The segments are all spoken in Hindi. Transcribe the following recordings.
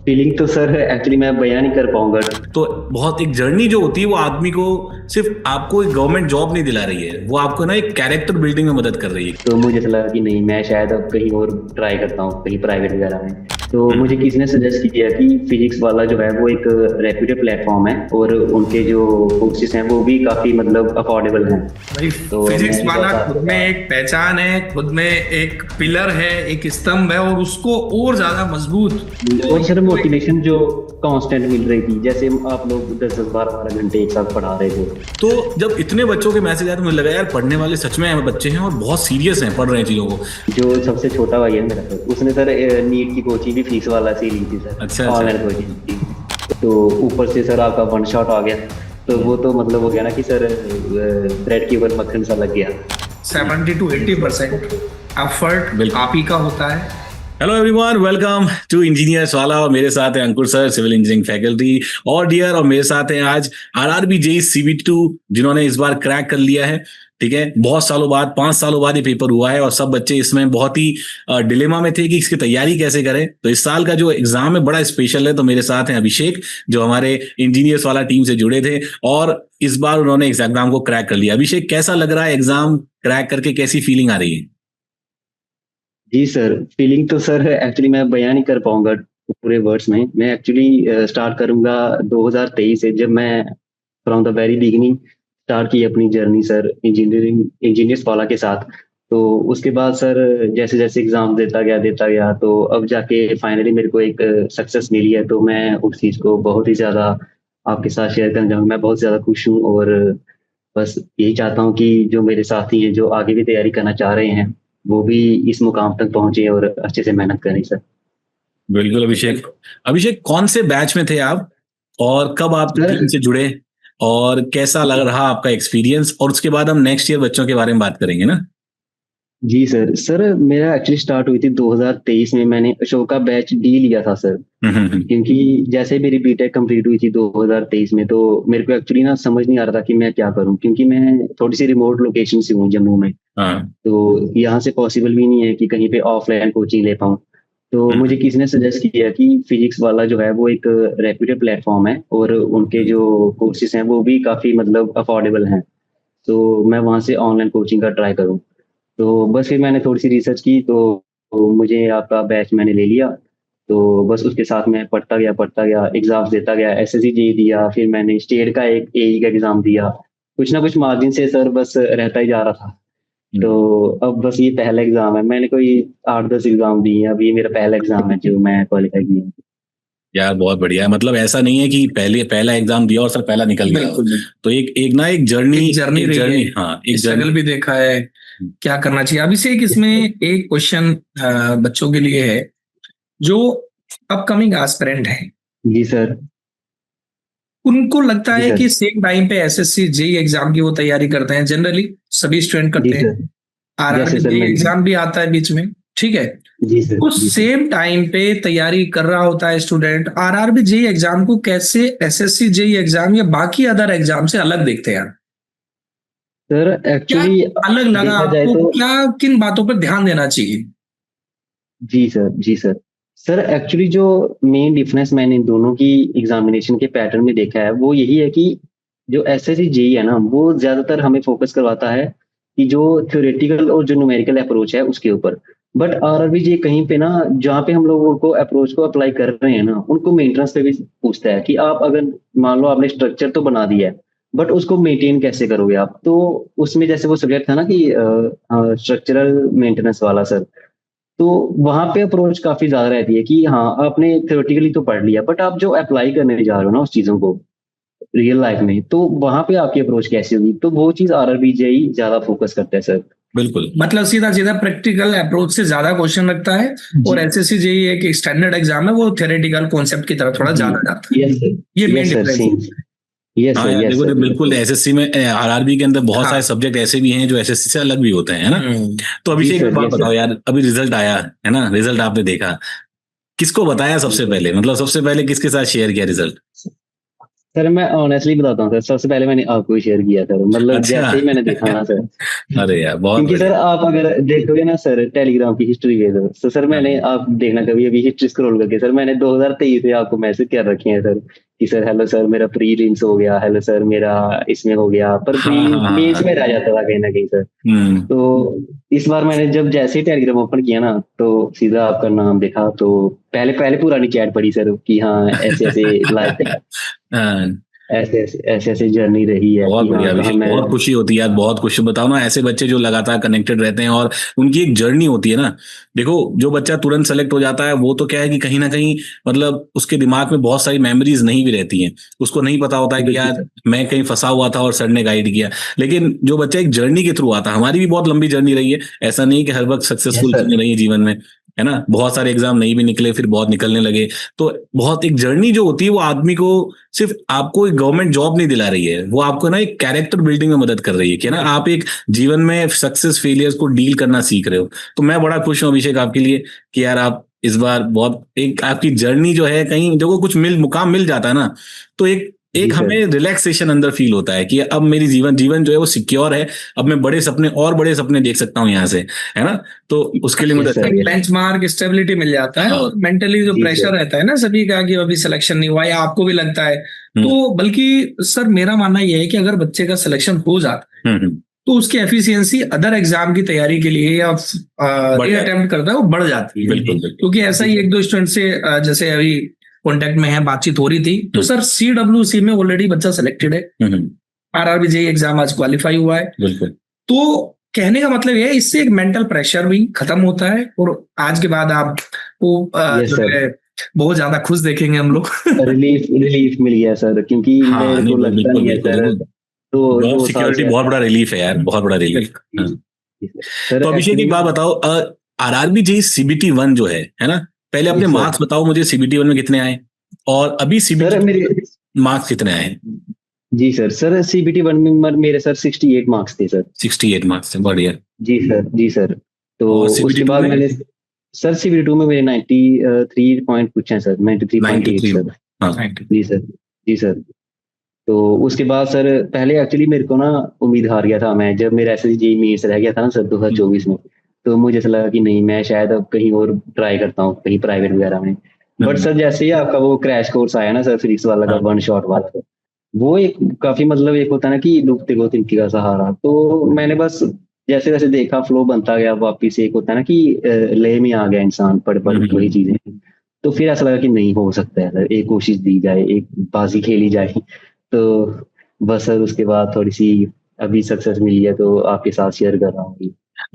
फीलिंग तो सर एक्चुअली मैं बयान नहीं कर पाऊंगा। तो बहुत एक जर्नी जो होती है वो आदमी को सिर्फ आपको एक गवर्नमेंट जॉब नहीं दिला रही है, वो आपको ना एक कैरेक्टर बिल्डिंग में मदद कर रही है। तो मुझे ऐसा लगा कि नहीं, मैं शायद अब कहीं और ट्राई करता हूँ, कहीं प्राइवेट वगैरह में। तो मुझे हम्म। किसी ने सजेस्ट किया कि फिजिक्स वाला जो है वो एक रेप्यूटेड प्लेटफॉर्म है, और उनके जो कोर्सेज हैं वो भी काफी मतलब अफोर्डेबल हैं। भाई, तो फिजिक्स मैंने वाला जैसा खुद आपको में कहा। एक पहचान है, खुद में एक पिलर है, एक स्तंभ है, और उसको और ज्यादा मजबूत और सर तो मोटिवेशन जो कांस्टेंट मिल रही थी, जैसे आप लोग 10 10 12 12 घंटे एक साथ पढ़ा रहे थे। तो जब इतने बच्चों के मैसेज आए तो मुझे लगा यार पढ़ने वाले सच में बच्चे हैं और बहुत सीरियस हैं, पढ़ रहे हैं चीजों को। जो सबसे छोटा भाई है मेरा सर, उसने सर नीट की कोचिंग भी फीस वाला से ही ली थी सर, अच्छा अच्छा। ऑनलाइन कोचिंग थी। तो ऊपर से सर आपका वन शॉट आ गया। तो वो तो मतलब हो गया ना कि सर ब्रेड के ऊपर मक्खन सा लग गया। 70 to 80% एफर्ट बिल्कुल। आप ही का होता है। Hello everyone, welcome to engineers वाला। और मेरे साथ है Ankur sir, civil engineering faculty और डियर। और मेरे साथ हैं आज आरआरबी जेई CBT2 जिन्होंने इस बार क्रैक कर लिया है। ठीक है, बहुत सालों बाद, 5 सालों बाद ये पेपर हुआ है और सब बच्चे इसमें बहुत ही डिलेमा में थे कि इसकी तैयारी कैसे करें। तो इस साल का जो एग्जाम है बड़ा स्पेशल है। तो मेरे साथ हैं अभिषेक, जो हमारे इंजीनियर्स वाला टीम से जुड़े थे और इस बार उन्होंने इस एग्जाम को क्रैक कर लिया। अभिषेक, कैसा लग रहा है एग्जाम क्रैक करके, कैसी फीलिंग आ रही है? जी सर, फीलिंग तो सर एक्चुअली मैं बयान नहीं कर पाऊंगा पूरे वर्ड्स में। मैं एक्चुअली स्टार्ट करूंगा 2023 से, जब मैं from the very beginning start की अपनी जर्नी सर, इंजीनियर्स वाला के साथ। तो उसके बाद सर जैसे जैसे एग्जाम देता गया तो अब जाके फाइनली मेरे को एक सक्सेस मिली है। तो मैं उस चीज़ को बहुत ही ज़्यादा आपके साथ शेयर करना चाहूँगा। मैं बहुत ज़्यादा खुश हूँ, और बस यही चाहता हूँ कि जो मेरे साथी हैं जो आगे भी तैयारी करना चाह रहे हैं, वो भी इस मुकाम तक पहुंचे और अच्छे से मेहनत करें सर। बिल्कुल अभिषेक। अभिषेक, कौन से बैच में थे आप और कब आप सर टीम से जुड़े और कैसा लग रहा आपका एक्सपीरियंस? और उसके बाद हम नेक्स्ट ईयर बच्चों के बारे में बात करेंगे ना। जी सर, सर मेरा एक्चुअली स्टार्ट हुई थी 2023 में। मैंने अशोका बैच डी लिया था सर। हम्म। क्योंकि जैसे मेरी बीटेक कंप्लीट हुई थी 2023 में, तो मेरे को एक्चुअली ना समझ नहीं आ रहा था कि मैं क्या करूं, क्योंकि मैं थोड़ी सी रिमोट लोकेशन से हूँ, जम्मू में। हाँ। तो यहाँ से पॉसिबल भी नहीं है कि कहीं पे ऑफलाइन कोचिंग ले पाऊँ। तो मुझे किसी ने सजेस्ट किया कि फिजिक्स वाला जो है वो एक रेप्यूटेड प्लेटफॉर्म है, और उनके जो कोर्सेज हैं वो भी काफ़ी मतलब अफोर्डेबल हैं। तो मैं वहाँ से ऑनलाइन कोचिंग का ट्राई करूँ। तो बस फिर मैंने थोड़ी सी रिसर्च की, तो मुझे आपका बैच मैंने ले लिया। तो बस उसके साथ मैं पढ़ता गया, एग्जाम्स देता गया, एसएससी जी दिया, फिर मैंने स्टेट का एक एई का एग्जाम दिया। कुछ ना कुछ मार्जिन से सर बस रहता ही जा रहा था। तो अब बस ये पहला एग्जाम है, मैंने कोई 8 10 एग्जाम दिए हैं, अब ये मेरा पहला एग्जाम है जो मैं क्वालिफाई किया हूँ। यार बहुत बढ़िया है। मतलब ऐसा नहीं है कि पहले पहला एग्जाम दिया और सर पहला निकल गया। बिल्कुल बिल्कुल। तो एक एक ना एक जर्नी, एक जर्नी एक रही है, जर्नी, हाँ एक जर्नी। स्ट्रगल भी देखा है, क्या करना चाहिए। अभिषेक, इसमें एक क्वेश्चन बच्चों के लिए है जो अपकमिंग एस्पिरेंट है। जी सर। उनको लगता जी है सर। कि सेम टाइम पे एसएससी जेई एग्जाम की वो तैयारी करते हैं, जनरली सभी स्टूडेंट जी करते हैं। सर। जैसे आरआरबी सर जेई मैंने। एग्जाम भी आता है बीच में, ठीक है। जी सर। उस जी सर। सेम टाइम पे तैयारी कर रहा होता है स्टूडेंट, आरआरबी जेई एग्जाम को कैसे एसएससी जेई एग्जाम या बाकी अदर एग्जाम से अलग देखते हैं? सर क्या एक्चुअली अलग लगा देखा जाए आपको? तो। क्या किन बातों पर ध्यान देना चाहिए? जी सर। जी सर। सर एक्चुअली जो मेन डिफरेंस मैंने इन दोनों की एग्जामिनेशन के पैटर्न में देखा है वो यही है कि जो एसएससी जेई है ना, वो ज्यादातर हमें फोकस करवाता है कि जो थ्योरेटिकल और जो न्यूमेरिकल अप्रोच है उसके ऊपर। बट आरआरबी जी कहीं पे ना, जहाँ पे हम लोग उनको अप्रोच को अप्लाई कर रहे हैं ना, उनको मेंटेनेंस पे भी पूछता है कि आप अगर मान लो आपने स्ट्रक्चर तो बना दिया है, बट उसको मेंटेन कैसे करोगे आप। तो उसमें जैसे वो सब्जेक्ट था ना कि स्ट्रक्चरल मेंटेनेंस वाला सर। तो वहां पे अप्रोच काफी ज्यादा रहती है कि हाँ आपने थ्योरेटिकली तो पढ़ लिया, बट आप जो अप्लाई करने जा रहे हो ना उस चीजों को रियल लाइफ में, तो वहां पे आपकी अप्रोच कैसी होगी। तो वो चीज आरआरबी जेई ज्यादा फोकस करता है सर। बिल्कुल। मतलब सीधा सीधा प्रैक्टिकल अप्रोच से ज्यादा क्वेश्चन रखता है, जी। और एसएससी जेई एक स्टैंडर्ड एग्जाम है, वो थ्योरेटिकल कॉन्सेप्ट की तरफ थोड़ा जी। ज्यादा जाता है। Yes sir. ये मेन यस सर, डिफरेंस है। सेम। यस हाँ सर, यार यस देखो, तो सर, यस बिल्कुल सर। एसएससी में, आरआरबी के अंदर बहुत सारे हाँ। सब्जेक्ट ऐसे भी हैं जो एसएससी से अलग भी होते हैं, है ना। हम्म। तो जी अभिषेक, एक सर। बात यस बताओ सर। यार, अभी रिजल्ट आया है ना, रिजल्ट आपने देखा, किसको बताया जी सबसे सर। पहले? मतलब सबसे पहले किसके साथ शेयर किया रिजल्ट? सर मैं ऑनेस्टली बताता हूँ सर, सबसे पहले मैंने आपको शेयर किया सर, मतलब अच्छा। जैसे ही मैंने देखा ना सर, अरे यार बहुत क्योंकि सर बढ़िया। आप अगर देखोगे ना सर टेलीग्राम की हिस्ट्री पे तो सर मैंने, हाँ आप देखना कभी अभी हिस्ट्री स्क्रॉल करके, सर मैंने 2023 से आपको मैसेज कर रखे हैं सर कि सर हेलो सर मेरा प्री लिम्स हो गया, हेलो सर मेरा इसमें हो गया, पर प्री हाँ हाँ हाँ मेंस हाँ। में रह जाता था कहीं ना कहीं सर। हम्म। तो इस बार मैंने जब जैसे ही टेलीग्राम ओपन किया ना, तो सीधा आपका नाम देखा, तो पहले पहले पुरानी चैट पढ़ी सर कि हाँ ऐसे ऐसे लाइफ, हाँ, ऐसे ऐसे जर्नी रही है बहुत कि हाँ बढ़िया कहाँ अभिषेक, मैं। बहुत खुशी होती है यार, बहुत खुशी। बताओ ना, ऐसे बच्चे जो लगातार कनेक्टेड रहते हैं और उनकी एक जर्नी होती है ना। देखो, जो बच्चा तुरंत सेलेक्ट हो जाता है वो तो क्या है कि कहीं ना कहीं मतलब उसके दिमाग में बहुत सारी मेमोरीज नहीं भी रहती हैं, उसको नहीं पता होता है कि बिल्कुल यार सर। मैं कहीं फंसा हुआ था और सर ने गाइड किया। लेकिन जो बच्चा एक जर्नी के थ्रू आता है, हमारी भी बहुत लंबी जर्नी रही है, ऐसा नहीं कि हर वक्त यस सक्सेसफुल सर। चीजें रही है जीवन में, है ना। बहुत सारे एग्जाम नहीं भी निकले, फिर बहुत निकलने लगे। तो बहुत एक जर्नी जो होती है वो आदमी को सिर्फ आपको एक गवर्नमेंट जॉब नहीं दिला रही है, वो आपको ना एक कैरेक्टर बिल्डिंग में मदद कर रही है कि ना आप एक जीवन में सक्सेस फेलियर्स को डील करना सीख रहे हो। तो मैं बड़ा खुश हूं अभिषेक आपके लिए कि यार आप इस बार बहुत एक आपकी जर्नी जो है, कहीं देखो कुछ मुकाम मिल जाता है ना, तो एक जी एक सर। हमें रिलैक्सेशन अंदर फील होता है कि अब मेरी जीवन जीवन जो है वो सिक्योर है। अब मैं बड़े सपने और बड़े सपने देख सकता हूँ यहाँ से, है ना। तो उसके लिए मुझे यस अच्छा सर। एक यस। बेंचमार्क स्टेबिलिटी मिल जाता है, हाँ। और मेंटली जो जी प्रेशर सर। रहता है ना सभी का कि अभी सिलेक्शन नहीं हुआ, या आपको भी लगता है, हम्म तो बल्कि सर मेरा मानना यह है कि अगर बच्चे का सिलेक्शन हो जाता है हम्म। तो उसकी एफिशिएंसी अदर एग्जाम की तैयारी के लिए या बढ़ री जाता है। अटेम्प्ट करता है वो बढ़ जाती है। बिल्कुल बिल्कुल। क्योंकि ऐसा जी ही सर। एक दो स्टूडेंट से जैसे अभी कॉन्टेक्ट में है, बातचीत हो रही थी, तो हम्म सर CWC में ऑलरेडी बच्चा सेलेक्टेड है, हम्म। RRB जेईई एग्जाम आज क्वालिफाई हुआ है। बिल्कुल। तो कहने का मतलब ये है, इससे एक मेंटल प्रेशर भी खत्म होता है, और आज के बाद आप वो यस जो सर। है बहुत ज्यादा खुश देखेंगे हम लोग। रिलीफ रिलीफ मिल गया सर, क्योंकि हाँ मेरे नहीं, को लगता बिल्कुल नहीं है बिल्कुल सर, देखो, दो जॉब 2 साल सिक्योरिटी से बहुत ऐसा। बड़ा रिलीफ है यार, बहुत बड़ा रिलीफ। बिल्कुल जी हाँ। जी। जी सर। सर तो अभिषेक एक एक्चुअली। बात बताओ, आरआरबी जी CBT 1 जो है ना, पहले अपने यस सर। मार्क्स बताओ मुझे, CBT 1 में कितने आए और अभी सर CBT मेरे, मार्क्स कितने आए हैं। जी सर CBT 1 में मेरे सर 68 मार्क्स थे सर। 68 मार्क्स है, बढ़िया। जी सर। जी सर। तो और CBT उसके 2 बाद में मैंने, सर CBT 2 में मेरे 93 पॉइंट कुछ हैं सर, 93.8 93। सर। हाँ। जी सर। जी सर। तो उसके बाद सर पहले एक्चुअली मेरे को ना उम्मीद हार गया था मैं, जब मेरा SSG मीट्स रह गया था ना सर हम्म 2024 में। तो मुझे ऐसा लगा कि नहीं, मैं शायद अब कहीं और ट्राई करता हूँ, कहीं प्राइवेट वगैरह में। But hmm. सर जैसे ही आपका वो क्रैश कोर्स आया ना सर, फिजिक्स वाला का हाँ। 1 शॉट वाला, वो एक काफी मतलब एक होता है ना कि डूबते को तिनके का सहारा, तो मैंने बस जैसे वैसे देखा, फ्लो बनता गया वापिस। एक होता है ना कि ले में आ गया इंसान, पढ़ पढ़ के वही हम्म। चीजें। तो फिर ऐसा लगा कि नहीं हो सकता है सर, एक कोशिश दी जाए, एक बाजी खेली जाए। तो बस सर उसके बाद थोड़ी सी अभी सक्सेस मिली है, तो आपके साथ शेयर कर रहा हूँ।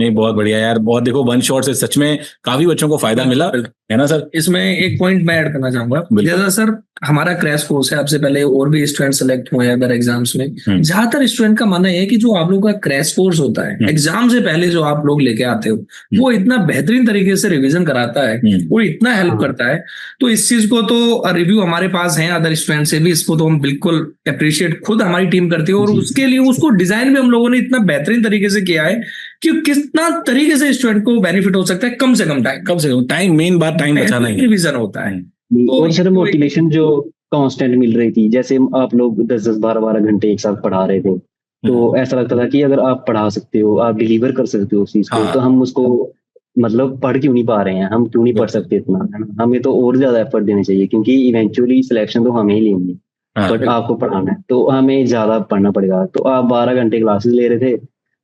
नहीं बहुत बढ़िया यार, बहुत देखो 1 शॉट से सच में काफी बच्चों को फायदा मिला, है ना सर। इसमें एक पॉइंट मैं ऐड करना चाहूंगा, बिल्कुल। जैसा सर हमारा क्रैश कोर्स है, आपसे पहले और भी स्टूडेंट सेलेक्ट हुए हैं अदर एग्जाम्स में। ज्यादातर स्टूडेंट का मानना है कि जो आप लोगों का क्रैश कोर्स होता है, एग्जाम से पहले जो आप लोग लेके आते हो, वो इतना बेहतरीन तरीके से रिवीजन कराता है, वो इतना हेल्प करता है। तो इस चीज को तो रिव्यू हमारे पास है अदर स्टूडेंट से भी, इसको तो हम बिल्कुल अप्रिशिएट खुद हमारी टीम करती है, और जी उसके लिए उसको डिजाइन भी हम लोगों ने इतना बेहतरीन तरीके से किया है कि कितना तरीके से स्टूडेंट को बेनिफिट हो सकता है कम से कम टाइम, कम से कम टाइम, मेन बात टाइम बचाना ही है। रिवीजन होता है। तो और ये सर तो एक मोटिवेशन जो कांस्टेंट मिल रही थी, जैसे आप लोग 10-10 12-12 घंटे एक साथ पढ़ा रहे थे, तो ऐसा लगता था कि अगर आप पढ़ा सकते हो, आप डिलीवर कर सकते हो उस चीज को, हाँ तो हम उसको मतलब पढ़ क्यों नहीं पा रहे हैं, हम क्यों नहीं पढ़ बिल्कुल। सकते इतना, है ना? हमें तो और ज्यादा एफर्ट देने चाहिए, क्योंकि इवेंचुअली सिलेक्शन तो हमें ही लेनी है। हाँ बट आपको पढ़ाना है तो हमें ज्यादा पढ़ना पड़ेगा। तो आप 12 घंटे क्लासेस ले रहे थे,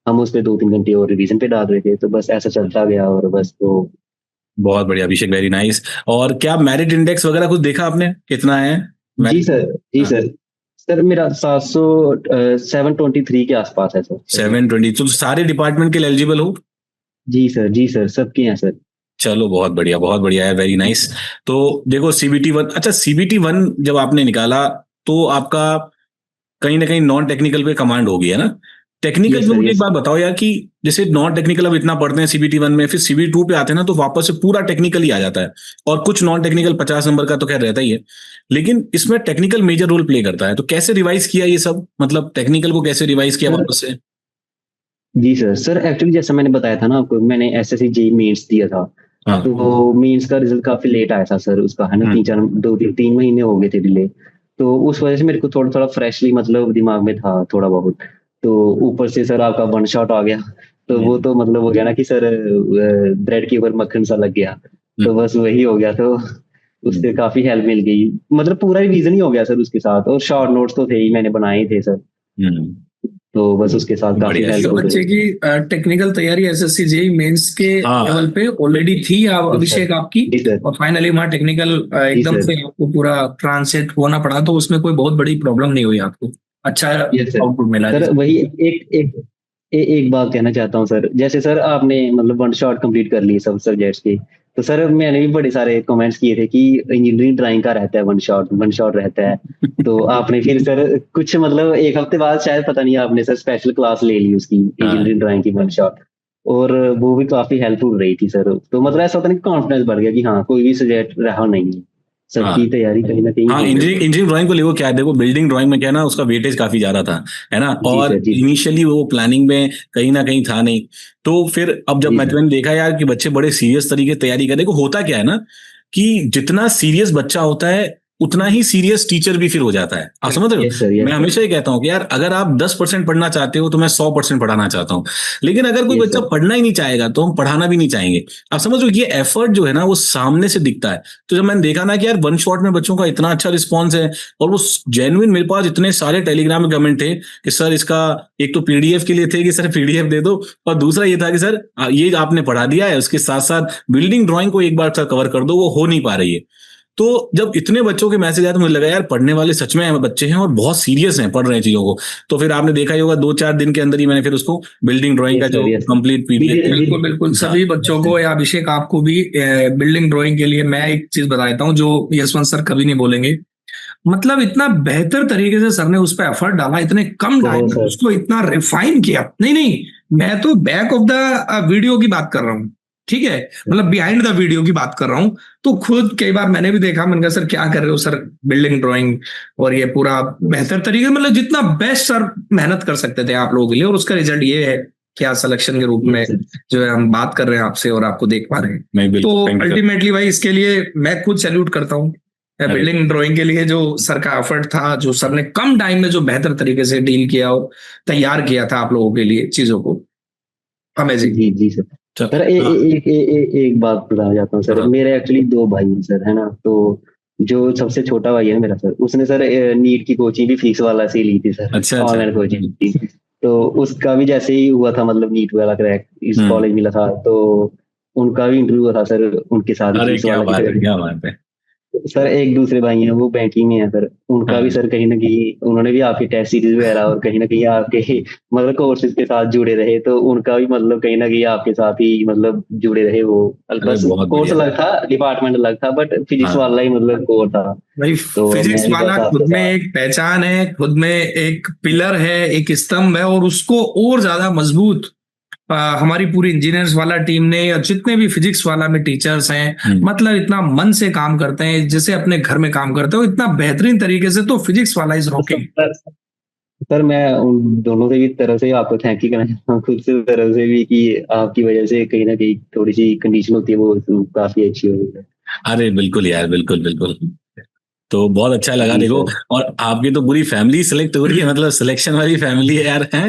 हम उस पे 2-3 घंटे और रिवीजन पे डाल रहे थे, तो बस ऐसा चलता गया, और बस तो। बहुत बढ़िया अभिषेक, वेरी नाइस। और क्या मेरिट इंडेक्स वगैरह कुछ देखा आपने, कितना है जी मेरिट। सर। जी हाँ। सर। सर मेरा 723 के आसपास है सर। 720, तो सारे डिपार्टमेंट के लिए एलिजिबल हो। जी सर। जी सर सबके हैं सर। चलो बहुत बढ़िया है, वेरी नाइस। तो देखो CBT 1, अच्छा CBT 1 जब आपने निकाला तो आपका कहीं ना कहीं नॉन टेक्निकल पे कमांड होगी, है ना। टेक्निकल यस में सर। मुझे एक यस बात सर। बताओ यार कि जैसे नॉन टेक्निकल अब इतना पढ़ते हैं CBT 1 में, फिर CBT 2 पे आते हैं ना तो वापस से पूरा टेक्निकल ही आ जाता है। और कुछ नॉन टेक्निकल 50 नंबर का तो खैर रहता ही है, लेकिन इसमें टेक्निकल मेजर रोल प्ले करता है। तो कैसे रिवाइज किया ये सब, मतलब टेक्निकल को कैसे रिवाइज किया सर वापस से। जी सर एक्चुअली जैसा मैंने बताया था ना आपको, मैंने SSC जेई मेंस दिया था। हाँ। तो मेंस का रिजल्ट काफी लेट आया था सर उसका, है ना, हम्म 3-4 2-3 3 महीने हो गए थे डिले। तो उस वजह से मेरे को थोड़ा थोड़ा फ्रेशली मतलब दिमाग में था थोड़ा बहुत। तो ऊपर से सर आपका वन शॉट आ गया, तो वो तो मतलब हो गया ना कि सर ब्रेड के ऊपर मक्खन सा लग गया, तो बस वही हो गया। तो उससे काफी हेल्प मिल गई, मतलब पूरा रिवीजन ही हो गया सर उसके साथ, और शॉर्ट नोट्स तो थे ही, मैंने बनाए ही थे सर, तो बस उसके साथ काफी बढ़िया। हेल्प तो हो गई। बच्चे की टेक्निकल तैयारी एसएससी जेई मेंस के हाँ। लेवल पे ऑलरेडी थी आप जी सर, अभिषेक आपकी, जी सर, और फाइनली वहाँ टेक्निकल जी एकदम सर, से आपको पूरा ट्रांसलेट होना पड़ा, तो उसमें कोई बहुत बड़ी प्रॉब्लम नहीं हुई आपको, अच्छा यस सर। आउटपुट मिला सर जिसमें। वही एक बात कहना चाहता हूँ सर, जैसे सर आपने मतलब वन शॉट कंप्लीट कर ली सब सब्जेक्ट्स की, तो सर मैंने भी बड़े सारे कमेंट्स किए थे कि इंजीनियरिंग ड्राइंग का रहता है वन शॉट रहता है। तो आपने फिर सर कुछ मतलब एक हफ्ते बाद शायद, पता नहीं, आपने सर स्पेशल क्लास ले ली उसकी हाँ इंजीनियरिंग ड्राइंग की वन शॉट, और वो भी काफी हेल्पफुल रही थी सर। तो मतलब ऐसा होता है कि कॉन्फिडेंस बढ़ गया कि हाँ कोई भी सब्जेक्ट रहा नहीं है, हाँ सबकी तैयारी कहीं ना कहीं हाँ। हो गई। इंजीनियरिंग ड्राइंग को देखो क्या है, देखो बिल्डिंग ड्राइंग में क्या है ना, उसका वेटेज काफी ज्यादा था, है ना, जी और सर, जी इनिशियली वो प्लानिंग में कहीं ना कहीं था नहीं। तो फिर अब जब जी सर, मैंने देखा यार कि बच्चे बड़े सीरियस तरीके से तैयारी कर, देखो होता क्या है ना कि जितना सीरियस बच्चा होता है उतना ही सीरियस टीचर भी फिर हो जाता है, आप समझ रहे हो। यस सर, मैं यस सर, हमेशा ये कहता हूँ कि यार अगर आप 10% पढ़ना चाहते हो तो मैं 100% पढ़ाना चाहता हूँ, लेकिन अगर कोई यस बच्चा सर, पढ़ना ही नहीं चाहेगा तो हम पढ़ाना भी नहीं चाहेंगे। आप समझ रहे हो, ये एफर्ट जो है ना वो सामने से दिखता है। तो जब मैंने देखा ना कि यार वन शॉट में बच्चों का इतना अच्छा रिस्पॉन्स है, और वो जेन्युइन, मेरे पास इतने सारे टेलीग्राम में कमेंट थे कि सर इसका, एक तो पीडीएफ के लिए थे कि सर पीडीएफ दे दो, और दूसरा ये था कि सर ये आपने पढ़ा दिया है, उसके साथ साथ बिल्डिंग ड्राइंग को एक बार सर कवर कर दो, वो हो नहीं पा रही है। तो जब इतने बच्चों के मैसेज आए तो मुझे लगा यार पढ़ने वाले सच में बच्चे हैं और बहुत सीरियस हैं, पढ़ रहे हैं चीजों को। तो फिर आपने देखा ही होगा 2-4 दिन के अंदर ही मैंने फिर उसको बिल्डिंग ड्राइंग का यस जो sir, yes sir. Complete PDF बिल्कुल बिल्कुल, सभी बच्चों को या अभिषेक आपको भी बिल्डिंग ड्राइंग के लिए मैं एक चीज बता देता हूँ जो यशवंत सर कभी नहीं बोलेंगे। मतलब इतना बेहतर तरीके से सर ने उस पर एफर्ट डाला, इतने कम टाइम बहुत में सर। उसको इतना रिफाइन किया। नहीं नहीं, मैं तो बैक ऑफ द वीडियो की बात कर रहा हूँ, ठीक है, मतलब बिहाइंड द वीडियो की बात कर रहा हूँ। तो खुद कई बार मैंने भी देखा, मैंने कहा सर क्या कर रहे हो सर, बिल्डिंग ड्राइंग और ये पूरा बेहतर तरीके, मतलब जितना बेस्ट सर मेहनत कर सकते थे आप लोगों के लिए, और उसका रिजल्ट ये है क्या सिलेक्शन के रूप में यस सर, जो है हम बात कर रहे हैं आपसे और आपको देख पा रहे हैं। मैं तो बिल्कुल थैंक यू सर। अल्टीमेटली भाई इसके लिए मैं खुद सैल्यूट करता हूँ अरे बिल्डिंग ड्राइंग के लिए, जो सर का एफर्ट था, जो सर ने कम टाइम में जो बेहतर तरीके से डील किया और तैयार किया था आप लोगों के लिए चीजों को, अमेजिंग। जी जी सर। चल सर एक बात बताना चाहता हूँ सर, बताओ। मेरे एक्चुअली दो भाई हैं सर, है ना। तो जो सबसे छोटा भाई है ना मेरा सर, उसने सर नीट की कोचिंग भी फीस वाला से ही ली थी सर, अच्छा अच्छा। ऑनलाइन कोचिंग थी। तो उसका भी जैसे ही हुआ था मतलब नीट वाला क्रैक, इस हम्म। कॉलेज मिला था, तो उनका भी इंटरव्यू हुआ था सर, उनके साथ ही अरे फीस क्या वाला की बात है, तरह। क्या बात है। सर एक दूसरे भाई हैं वो बैंकिंग में है सर, उनका भी हाँ। सर कहीं ना कहीं उन्होंने भी आपके टेस्ट सीरीज वगैरह और कहीं ना कहीं आपके मतलब कोर्सेज के साथ जुड़े रहे, तो उनका भी मतलब कहीं ना कहीं आपके साथ ही मतलब जुड़े रहे वो। अरे बस बहुत कोर्स बढ़िया। अलग था, डिपार्टमेंट अलग था, बट फिजिक्स हाँ वाला ही मतलब कोर था। भाई तो फिजिक्स मैं भी वाला बस खुद आपके में साथ। एक पहचान है, खुद में एक पिलर है, एक स्तंभ है, और उसको और ज्यादा मजबूत हमारी पूरी इंजीनियर्स वाला टीम ने, या जितने भी फिजिक्स वाला में टीचर्स हैं, मतलब इतना मन से काम करते हैं जैसे अपने घर में काम करते हो, इतना बेहतरीन तरीके से, तो फिजिक्स वाला इज रॉकिंग। सर सर, मैं उन दोनों से भी तरफ से आपको थैंक यू करना चाहता हूँ, खुद से तरफ से भी, कि आपकी वजह से कहीं ना कहीं थोड़ी सी कंडीशन होती है वो काफी अच्छी हो गई है। अरे बिल्कुल यार, बिल्कुल बिल्कुल। तो बहुत अच्छा लगा जी देखो, सर। और आपकी तो पूरी फैमिली सिलेक्ट हो रही है, मतलब सिलेक्शन वाली फैमिली है यार, हैं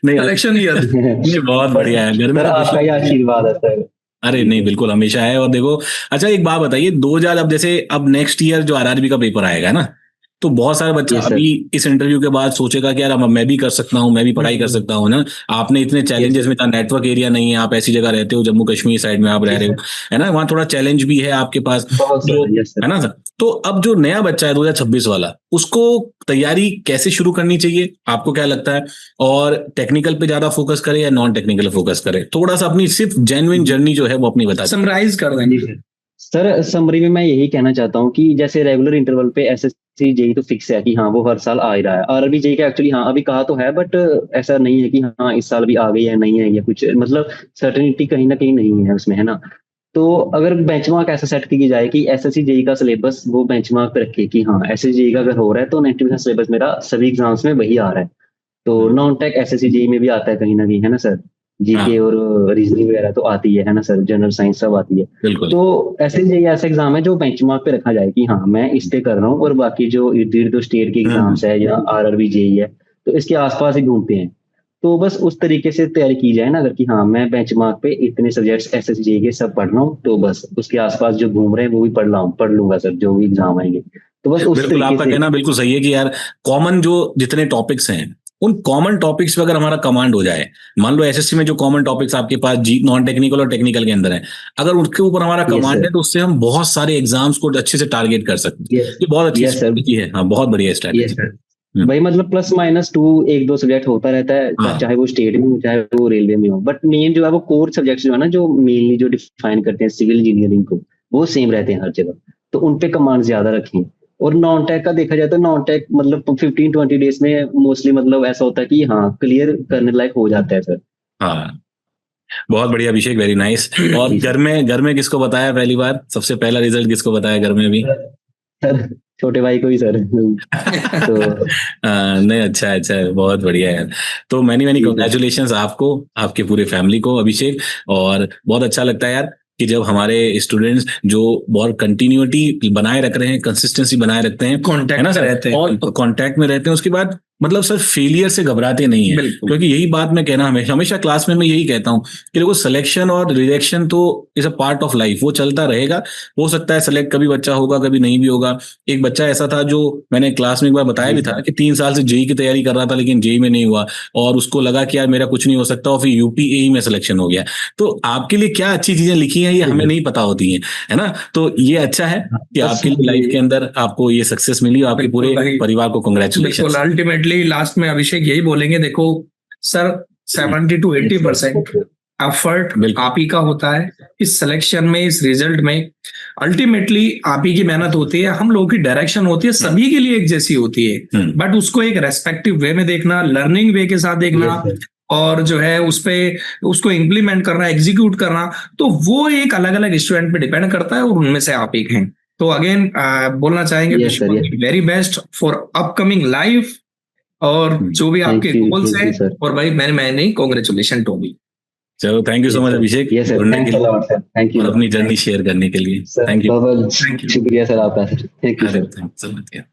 नहीं सिलेक्शन ईयर। नहीं बहुत बस बढ़िया है, घर में सर तो खुशी आपका ही है। आशीर्वाद है सर। अरे जी नहीं सर। बिल्कुल हमेशा है। और देखो, अच्छा एक बात बताइए, 2000, अब जैसे अब नेक्स्ट ईयर जो आरआरबी का पेपर आएगा ना, तो बहुत सारा बच्चा यस सर। अभी इस इंटरव्यू के बाद सोचेगा कि यार अब मैं भी कर सकता हूँ, मैं भी पढ़ाई कर सकता हूँ ना। आपने इतने यस चैलेंजेस सर। में, नेटवर्क एरिया नहीं है, आप ऐसी जगह रहते हो, जम्मू कश्मीर साइड में आप रह जी रहे हो, सर। है ना, वहाँ थोड़ा चैलेंज भी है आपके पास। बहुत तो सर, यस सर। है ना सर, तो अब जो नया बच्चा है 2026 वाला, उसको तैयारी कैसे शुरू करनी चाहिए, आपको क्या लगता है? और टेक्निकल पे ज्यादा फोकस करे या नॉन टेक्निकल फोकस करे, थोड़ा सा अपनी सिर्फ जेन्युइन जर्नी जो है वो अपनी बता दीजिए। समराइज कर जी देंगे। सर। सर समरी में मैं यही कहना चाहता हूँ कि जैसे रेगुलर इंटरवल पे एसएससी जेई तो फिक्स है कि हाँ वो हर साल आ ही रहा है, आरआरबी जेई का एक्चुअली हाँ अभी कहा तो है, बट ऐसा नहीं है कि हाँ इस साल भी आ गई है नहीं है, या कुछ मतलब सर्टेनिटी कहीं ना कहीं नहीं है उसमें, है ना। तो अगर बेंचमार्क ऐसा सेट की जाए कि एसएससी जेई का सिलेबस वो बेंचमार्क पे रखे कि हाँ एसएससी जेई का अगर हो रहा है तो 90% सिलेबस मेरा सभी एग्जाम्स में वही आ रहा है, तो नॉन टेक एसएससी जेई में भी आता है कहीं ना कहीं, है ना सर। जीके और रीजनिंग वगैरह तो आती है ना सर, जनरल साइंस सब आती है। बिल्कुल। तो ऐसे ये ऐसा एग्जाम है जो बेंचमार्क पे रखा जाए कि हाँ मैं इस पे कर रहा हूँ, और बाकी जो इर्द गिर्द स्टेट के एग्जाम्स है या आरआरबी जेई है तो इसके आसपास ही घूमते हैं। तो बस उस तरीके से तैयारी की जाए ना, अगर कि हाँ मैं बेंचमार्क पे इतने सब्जेक्ट्स एसएससी जेई के सब पढ़ रहा हूँ, तो बस उसके आसपास जो घूम रहे हैं वो भी पढ़ लूंगा सर, जो भी एग्जाम आएंगे। तो बस उस बिल्कुल, तरीके आपका से। कहना बिल्कुल सही है कि यार कॉमन जो जितने टॉपिक्स हैं उन कॉमन टॉपिक्स पे अगर हमारा कमांड हो जाए, मान लो एसएससी में जो कॉमन टॉपिक्स आपके पास जी नॉन टेक्निकल और टेक्निकल के अंदर है, अगर उसके ऊपर हमारा यस कमांड है सर, तो उससे हम बहुत सारे एग्जाम्स को अच्छे से टारगेट कर सकते हैं। यस ये बहुत अच्छी यस सर, स्ट्रेटेजी है। हाँ, बहुत बढ़िया यस स्ट्रेटेजी। सर। भाई मतलब प्लस माइनस टू एक दो सब्जेक्ट होता रहता है, हाँ चाहे वो स्टेट में हो चाहे वो रेलवे में हो, बट मेन जो है वो कोर सब्जेक्ट्स जो है ना, जो मेनली जो डिफाइन करते हैं सिविल इंजीनियरिंग को, वो सेम रहते हैं हर जगह। तो उन पे कमांड ज्यादा रखें। और नॉन टेक का देखा जाए तो नॉन टेक मतलब 15-20 डेज में मोस्टली मतलब ऐसा होता है कि हाँ क्लियर करने लायक हो जाता है सर। हाँ, बहुत बढ़िया अभिषेक, वेरी नाइस। और जी सर। घर में किसको बताया पहली बार, सबसे पहला रिजल्ट किसको बताया घर में भी? सर छोटे भाई को ही सर। तो नहीं, अच्छा है, अच्छा है, बहुत बढ़िया है यार। तो मैनी मैनी जी सर। कॉन्ग्रेचुलेशंस आपको, आपके पूरे फैमिली को अभिषेक। और बहुत अच्छा लगता है यार कि जब हमारे स्टूडेंट्स जो बहुत कंटिन्यूटी बनाए रख रहे हैं, कंसिस्टेंसी बनाए रखते हैं, है कॉन्टेक्ट ना में सर, रहते हैं। और कांटेक्ट में रहते हैं, उसके बाद मतलब सर फेलियर से घबराते नहीं है। बिल्कुल। क्योंकि यही बात मैं कहना हमेशा हमेशा क्लास में मैं यही कहता हूँ कि देखो सिलेक्शन और रिजेक्शन तो is a part of life, वो चलता रहेगा। हो सकता है सेलेक्ट कभी बच्चा होगा, कभी नहीं भी होगा। एक बच्चा ऐसा था जो मैंने क्लास में एक बार बताया जी भी सर। था कि 3 साल से जेई की तैयारी कर रहा था, लेकिन जेई में नहीं हुआ, और उसको लगा कि यार मेरा कुछ नहीं हो सकता, और फिर यूपीएई में सिलेक्शन हो गया। तो आपके लिए क्या अच्छी चीजें लिखी हैं ये हमें नहीं पता होती हैं, है ना। तो ये अच्छा है कि बस आपके लिए लाइफ के अंदर आपको ये सक्सेस मिली, और आपके बिल्कुल पूरे भाई। परिवार को बिल्कुल, कॉन्ग्रेचुलेशन। अल्टीमेटली लास्ट में अभिषेक यही बोलेंगे, देखो सर 70-80% एफर्ट बिल्कुल। आप ही का होता है इस सिलेक्शन में, इस रिजल्ट में। अल्टीमेटली आप ही की मेहनत होती है, हम लोगों की डायरेक्शन होती है, सभी के लिए एक जैसी होती है, बट उसको एक रेस्पेक्टिव वे में देखना, लर्निंग वे के साथ देखना, और जो है उस पे उसको इम्प्लीमेंट करना, एग्जीक्यूट करना, तो वो एक अलग अलग स्टूडेंट पे डिपेंड करता है, और उनमें से आप एक हैं। तो अगेन बोलना चाहेंगे yes sir, yes. Very best for upcoming life, और जो भी आपके गोल्स थैंक हैं। You sir. और भाई मैंने कॉन्ग्रेचुलेशन टू मी। चलो, thank you so yes much sir, Abhishek yes sir, जुड़ने के थैंक्स अ लिए लॉट सर, थैंक यू और सर। अपनी जर्नी शेयर करने के लिए। Sir thank you. बहुत बहुत थैंक यू। शुक्रिया सर आपका सर, थैंक यू अरे सर। Thank so much.